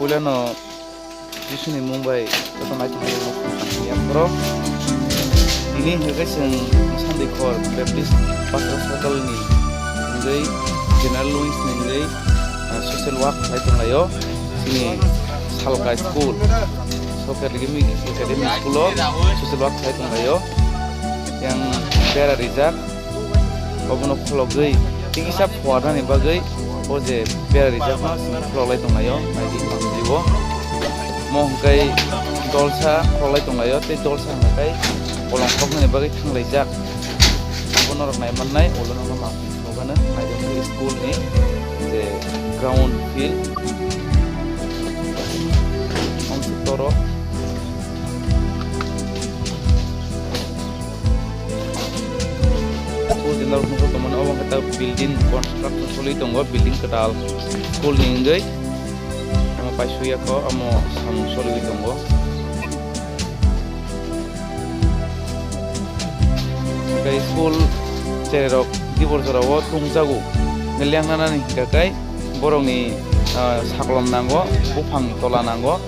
Puilano Jisuni Mumbai atau naik ke yang pro ini harga sing Sunday Core Baptist Pastor Circle ni ngai General Louis ngai social work itu ngayo sini Salka School so academy school lo social work itu ngayo yang Bera Rizak obono khologai tiki sab khwada ni bagai oje Bera Rizak ma kholai tongayo naidi manjibo mohkai dolsa kholai tongayo te dolsa nakai olongkok ni bagai thanglai jak obono nai mannai olono ma mogana naidi school ni je ground field on toro Dinar nunggu teman awang kita building construction soli tunggu building kedal school ninggai ama paisuya ko amo samung soli tunggu kai school cerok dibor jarawo tungjagu ngeliang nana ni kai borong ni saklom nanggo bufang tola nanggo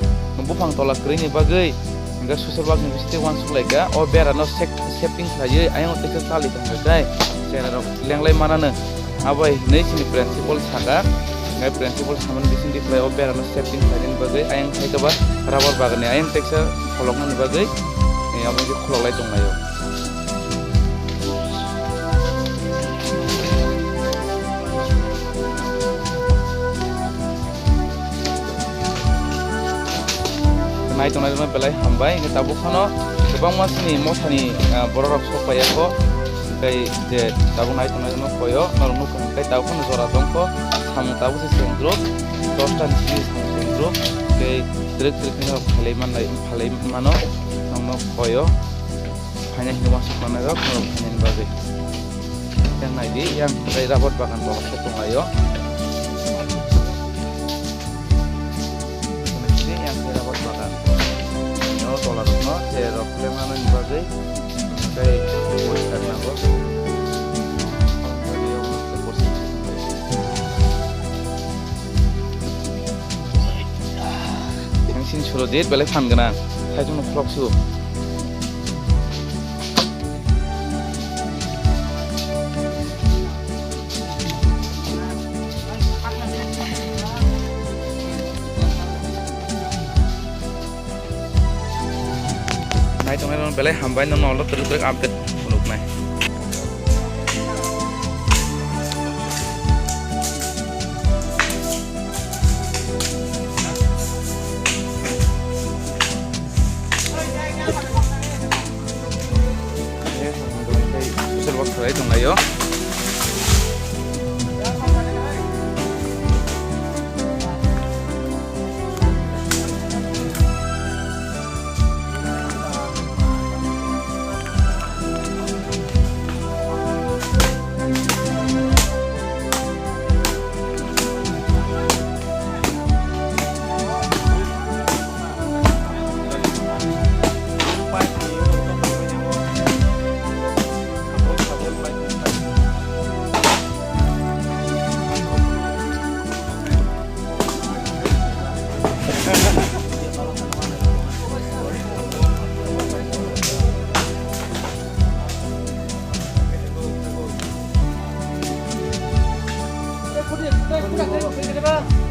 bufang tola krini bagai hingga social work university wan sulaika o berano setting saja ayang teksa sali tanggai lenglai mana abai nei sini principal saka ngai principal saman bisin di play over ano setting sanin bagai ayang sai kaba rabar bagane ayang teksa kholokna bagai abang di kholoklai tonglayo nai tonai belai hambai ngi tabu khano bang masni mothani bororok sopayako kai je tabu nai tonai no koyo normu kai tabu kono jora tongko samu tabu se sendro 10 tan si sendro kai trek no phalai mano no koyo hanya hindu masuk mana ga kono hanya bagai yang nai di yang kai rabot bakan bawah setung ayo yang kai rabot bakan no tolar no je rok mana bagai kai karena bos yang sini suruh diet balik fan kena saya cuma vlog su naik tengah balik hambai nong lo terus update untuk naik itu nggak yo Bang.